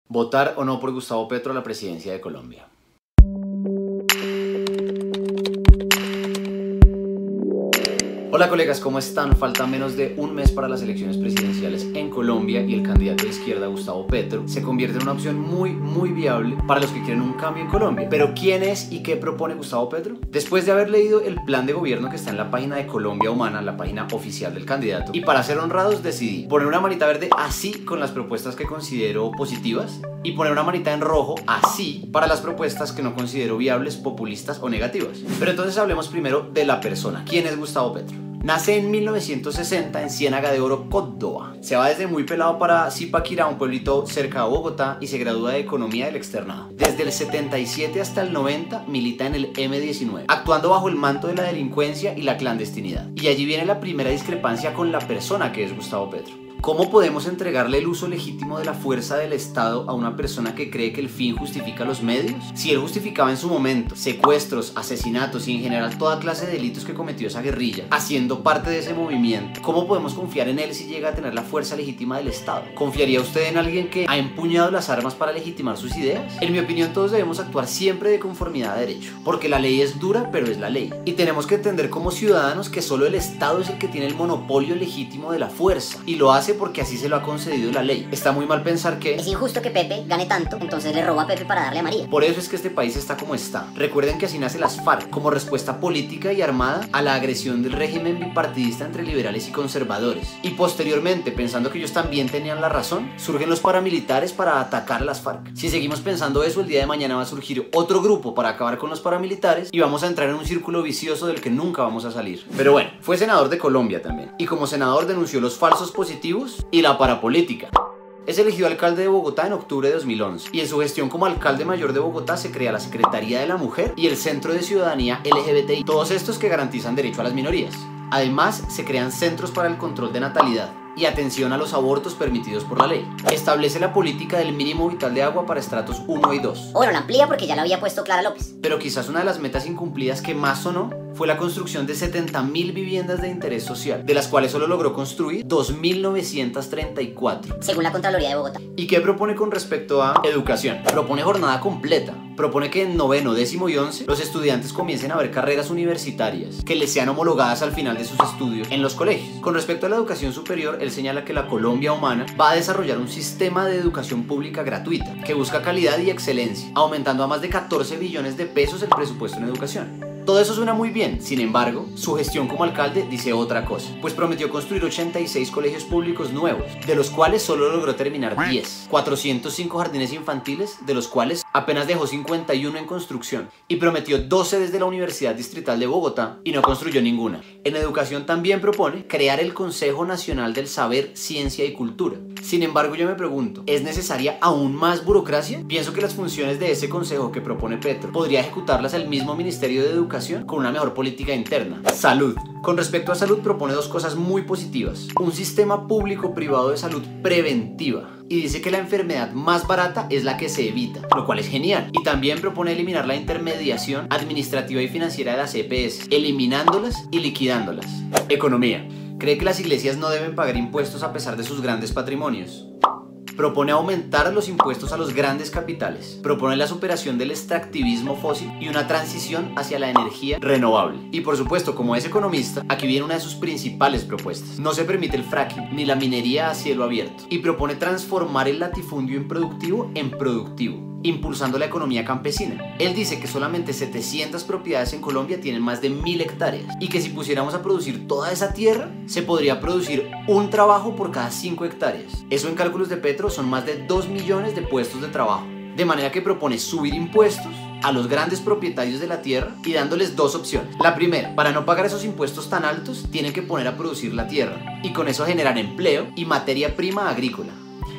Votar o no por Gustavo Petro a la presidencia de Colombia. Hola colegas, ¿cómo están? Falta menos de un mes para las elecciones presidenciales en Colombia y el candidato de izquierda, Gustavo Petro, se convierte en una opción muy viable para los que quieren un cambio en Colombia. Pero ¿quién es y qué propone Gustavo Petro? Después de haber leído el plan de gobierno que está en la página de Colombia Humana, la página oficial del candidato, y para ser honrados decidí poner una manita verde así con las propuestas que considero positivas y poner una manita en rojo así para las propuestas que no considero viables, populistas o negativas. Pero entonces hablemos primero de la persona. ¿Quién es Gustavo Petro? Nace en 1960 en Ciénaga de Oro, Córdoba. Se va desde muy pelado para Zipaquirá, un pueblito cerca de Bogotá, y se gradúa de Economía del Externado. Desde el 77 hasta el 90 milita en el M19, actuando bajo el manto de la delincuencia y la clandestinidad. Y allí viene la primera discrepancia con la persona que es Gustavo Petro. ¿Cómo podemos entregarle el uso legítimo de la fuerza del Estado a una persona que cree que el fin justifica los medios? Si él justificaba en su momento secuestros, asesinatos y en general toda clase de delitos que cometió esa guerrilla, haciendo parte de ese movimiento, ¿cómo podemos confiar en él si llega a tener la fuerza legítima del Estado? ¿Confiaría usted en alguien que ha empuñado las armas para legitimar sus ideas? En mi opinión, todos debemos actuar siempre de conformidad a derecho, porque la ley es dura, pero es la ley. Y tenemos que entender como ciudadanos que solo el Estado es el que tiene el monopolio legítimo de la fuerza, y lo hace porque así se lo ha concedido la ley. Está muy mal pensar que es injusto que Pepe gane tanto, entonces le roba a Pepe para darle a María. Por eso es que este país está como está. Recuerden que así nace las FARC, como respuesta política y armada a la agresión del régimen bipartidista entre liberales y conservadores. Y posteriormente, pensando que ellos también tenían la razón, surgen los paramilitares para atacar a las FARC. Si seguimos pensando eso, el día de mañana va a surgir otro grupo para acabar con los paramilitares y vamos a entrar en un círculo vicioso del que nunca vamos a salir. Pero bueno, fue senador de Colombia también, y como senador denunció los falsos positivos y la parapolítica. Es elegido alcalde de Bogotá en octubre de 2011 y en su gestión como alcalde mayor de Bogotá se crea la Secretaría de la Mujer y el Centro de Ciudadanía LGBTI, todos estos que garantizan derecho a las minorías. Además, se crean centros para el control de natalidad y atención a los abortos permitidos por la ley. Establece la política del mínimo vital de agua para estratos 1 y 2. Bueno, la amplía porque ya la había puesto Clara López. Pero quizás una de las metas incumplidas que más sonó fue la construcción de 70.000 viviendas de interés social, de las cuales solo logró construir 2.934. Según la Contraloría de Bogotá. ¿Y qué propone con respecto a educación? Propone jornada completa. Propone que en noveno, décimo y 11 los estudiantes comiencen a ver carreras universitarias que les sean homologadas al final de sus estudios en los colegios. Con respecto a la educación superior, él señala que la Colombia Humana va a desarrollar un sistema de educación pública gratuita que busca calidad y excelencia, aumentando a más de 14 billones de pesos el presupuesto en educación. Todo eso suena muy bien, sin embargo, su gestión como alcalde dice otra cosa, pues prometió construir 86 colegios públicos nuevos, de los cuales solo logró terminar 10, 405 jardines infantiles, de los cuales apenas dejó 51 en construcción, y prometió 12 desde la Universidad Distrital de Bogotá y no construyó ninguna. En educación también propone crear el Consejo Nacional del Saber, Ciencia y Cultura. Sin embargo, yo me pregunto, ¿es necesaria aún más burocracia? Pienso que las funciones de ese consejo que propone Petro podría ejecutarlas el mismo Ministerio de Educación con una mejor política interna. Salud. Con respecto a salud propone dos cosas muy positivas. Un sistema público-privado de salud preventiva. Y dice que la enfermedad más barata es la que se evita, lo cual es genial. Y también propone eliminar la intermediación administrativa y financiera de las EPS, eliminándolas y liquidándolas. Economía. Cree que las iglesias no deben pagar impuestos a pesar de sus grandes patrimonios. Propone aumentar los impuestos a los grandes capitales. Propone la superación del extractivismo fósil y una transición hacia la energía renovable. Y por supuesto, como es economista, aquí viene una de sus principales propuestas. No se permite el fracking ni la minería a cielo abierto. Y propone transformar el latifundio improductivo en productivo, impulsando la economía campesina. Él dice que solamente 700 propiedades en Colombia tienen más de 1000 hectáreas y que si pusiéramos a producir toda esa tierra, se podría producir un trabajo por cada 5 hectáreas. Eso en cálculos de Petro son más de 2 millones de puestos de trabajo. De manera que propone subir impuestos a los grandes propietarios de la tierra y dándoles dos opciones. La primera, para no pagar esos impuestos tan altos, tienen que poner a producir la tierra y con eso generar empleo y materia prima agrícola.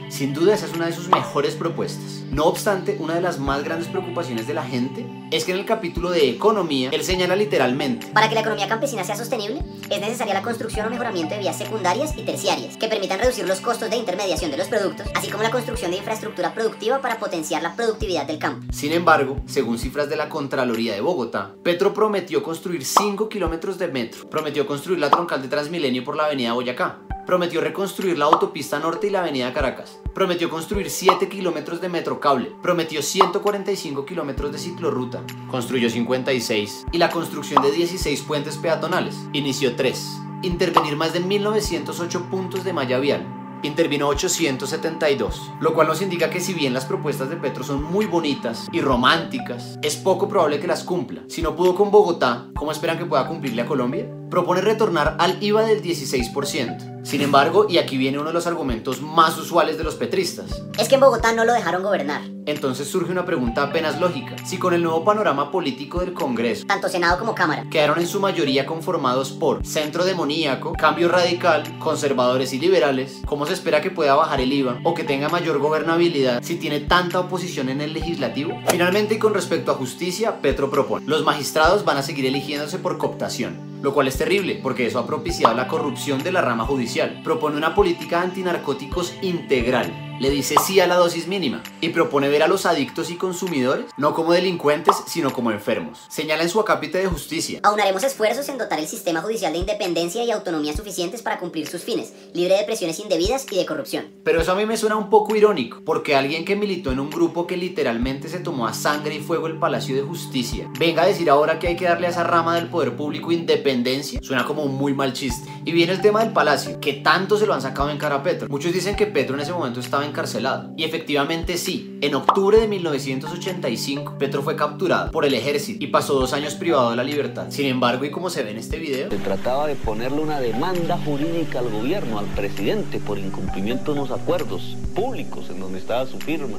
Sin duda esa es una de sus mejores propuestas. No obstante, una de las más grandes preocupaciones de la gente es que en el capítulo de economía, él señala literalmente: para que la economía campesina sea sostenible, es necesaria la construcción o mejoramiento de vías secundarias y terciarias que permitan reducir los costos de intermediación de los productos, así como la construcción de infraestructura productiva para potenciar la productividad del campo. Sin embargo, según cifras de la Contraloría de Bogotá, Petro prometió construir 5 kilómetros de metro, prometió construir la troncal de Transmilenio por la avenida Boyacá, Prometió reconstruir la autopista norte y la avenida Caracas. Prometió construir 7 kilómetros de metrocable. Prometió 145 kilómetros de ciclorruta. Construyó 56. Y la construcción de 16 puentes peatonales. Inició 3. Intervenir más de 1908 puntos de malla vial. Intervino 872, lo cual nos indica que si bien las propuestas de Petro son muy bonitas y románticas, es poco probable que las cumpla. Si no pudo con Bogotá, ¿cómo esperan que pueda cumplirle a Colombia? Propone retornar al IVA del 16%. Sin embargo, y aquí viene uno de los argumentos más usuales de los petristas, es que en Bogotá no lo dejaron gobernar. Entonces surge una pregunta apenas lógica. Si con el nuevo panorama político del Congreso, Tanto Senado como Cámara, quedaron en su mayoría conformados por centro demoníaco, cambio radical, conservadores y liberales, ¿cómo se espera que pueda bajar el IVA o que tenga mayor gobernabilidad si tiene tanta oposición en el legislativo? Finalmente, y con respecto a justicia, Petro propone: los magistrados van a seguir eligiéndose por cooptación, lo cual es terrible porque eso ha propiciado la corrupción de la rama judicial. Propone una política antinarcóticos integral. Le dice sí a la dosis mínima y propone ver a los adictos y consumidores no como delincuentes, sino como enfermos. Señala en su acápite de justicia: aunaremos esfuerzos en dotar el sistema judicial de independencia y autonomía suficientes para cumplir sus fines, libre de presiones indebidas y de corrupción. Pero eso a mí me suena un poco irónico, porque alguien que militó en un grupo que literalmente se tomó a sangre y fuego el Palacio de Justicia venga a decir ahora que hay que darle a esa rama del poder público independencia, suena como un muy mal chiste. Y viene el tema del Palacio, que tanto se lo han sacado en cara a Petro. Muchos dicen que Petro en ese momento estaba encarcelado, y efectivamente sí. En octubre de 1985 Petro fue capturado por el ejército y pasó 2 años privado de la libertad. Sin embargo, y como se ve en este video, se trataba de ponerle una demanda jurídica al gobierno, al presidente, por incumplimiento de unos acuerdos públicos en donde estaba su firma.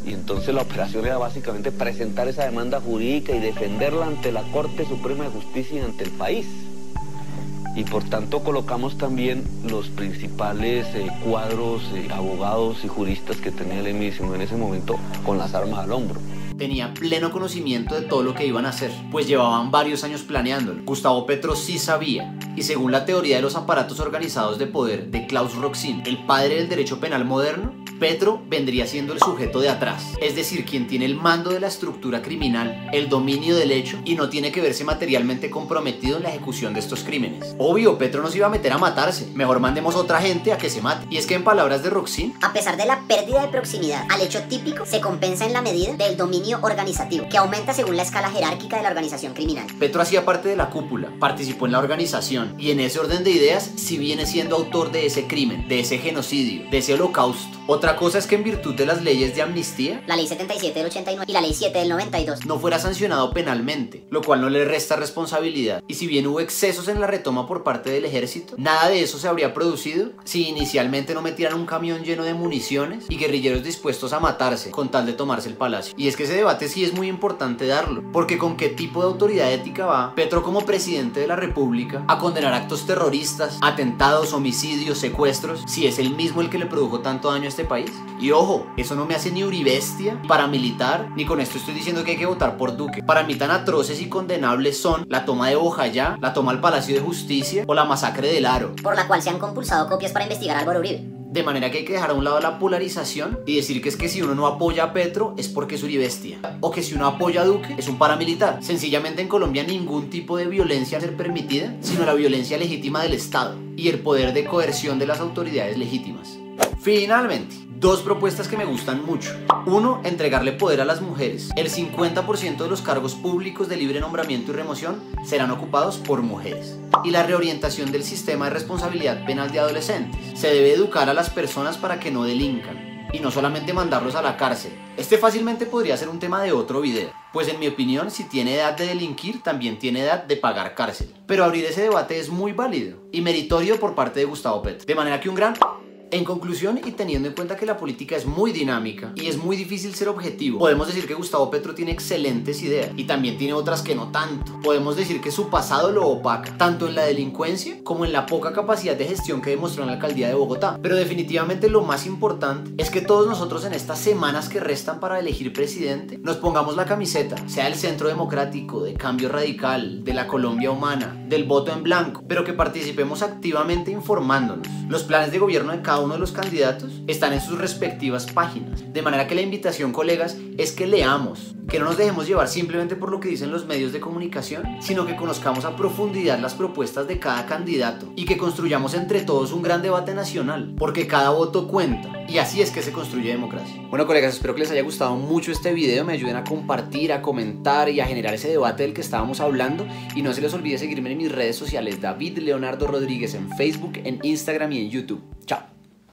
Y entonces la operación era básicamente presentar esa demanda jurídica y defenderla ante la Corte Suprema de Justicia y ante el país. Y por tanto colocamos también los principales cuadros, abogados y juristas que tenía el M-19 en ese momento con las armas al hombro. Tenía pleno conocimiento de todo lo que iban a hacer, pues llevaban varios años planeándolo. Gustavo Petro sí sabía, y según la teoría de los aparatos organizados de poder de Klaus Roxin, el padre del derecho penal moderno, Petro vendría siendo el sujeto de atrás, es decir, quien tiene el mando de la estructura criminal, el dominio del hecho y no tiene que verse materialmente comprometido en la ejecución de estos crímenes. Obvio, Petro no se iba a meter a matarse, mejor mandemos otra gente a que se mate. Y es que en palabras de Roxin, a pesar de la pérdida de proximidad al hecho típico, se compensa en la medida del dominio organizativo, que aumenta según la escala jerárquica de la organización criminal. Petro hacía parte de la cúpula, participó en la organización y en ese orden de ideas sí viene siendo autor de ese crimen, de ese genocidio, de ese holocausto. Otra cosa es que en virtud de las leyes de amnistía, la ley 77 del 89 y la ley 7 del 92, no fuera sancionado penalmente, lo cual no le resta responsabilidad. Y si bien hubo excesos en la retoma por parte del ejército, nada de eso se habría producido si inicialmente no metieran un camión lleno de municiones y guerrilleros dispuestos a matarse con tal de tomarse el palacio. Y es que ese debate sí es muy importante darlo, porque con qué tipo de autoridad ética va Petro como presidente de la república a condenar actos terroristas, atentados, homicidios, secuestros, si es el mismo el que le produjo tanto daño a este país. Y ojo, eso no me hace ni uribestia, paramilitar, ni con esto estoy diciendo que hay que votar por Duque. Para mí tan atroces y condenables son la toma de Bojayá, la toma al Palacio de Justicia o la masacre del Aro, por la cual se han compulsado copias para investigar a Álvaro Uribe. De manera que hay que dejar a un lado la polarización y decir que es que si uno no apoya a Petro es porque es uribestia, o que si uno apoya a Duque es un paramilitar. Sencillamente en Colombia ningún tipo de violencia debe ser permitida, sino la violencia legítima del Estado y el poder de coerción de las autoridades legítimas. Finalmente, 2 propuestas que me gustan mucho. 1. Entregarle poder a las mujeres. El 50% de los cargos públicos de libre nombramiento y remoción serán ocupados por mujeres. Y la reorientación del sistema de responsabilidad penal de adolescentes. Se debe educar a las personas para que no delincan y no solamente mandarlos a la cárcel. Este fácilmente podría ser un tema de otro video, pues en mi opinión, si tiene edad de delinquir, también tiene edad de pagar cárcel. Pero abrir ese debate es muy válido y meritorio por parte de Gustavo Petro. De manera que un gran... En conclusión, y teniendo en cuenta que la política es muy dinámica y es muy difícil ser objetivo, podemos decir que Gustavo Petro tiene excelentes ideas y también tiene otras que no tanto. Podemos decir que su pasado lo opaca, tanto en la delincuencia como en la poca capacidad de gestión que demostró en la alcaldía de Bogotá. Pero definitivamente lo más importante es que todos nosotros en estas semanas que restan para elegir presidente, nos pongamos la camiseta, sea del Centro Democrático, de Cambio Radical, de la Colombia Humana, del voto en blanco, pero que participemos activamente informándonos. Los planes de gobierno de cada uno de los candidatos están en sus respectivas páginas. De manera que la invitación, colegas, es que leamos, que no nos dejemos llevar simplemente por lo que dicen los medios de comunicación, sino que conozcamos a profundidad las propuestas de cada candidato y que construyamos entre todos un gran debate nacional, porque cada voto cuenta y así es que se construye democracia. Bueno, colegas, espero que les haya gustado mucho este video, me ayuden a compartir, a comentar y a generar ese debate del que estábamos hablando, y no se les olvide seguirme en mis redes sociales, David Leonardo Rodríguez, en Facebook, en Instagram y en YouTube. Chao.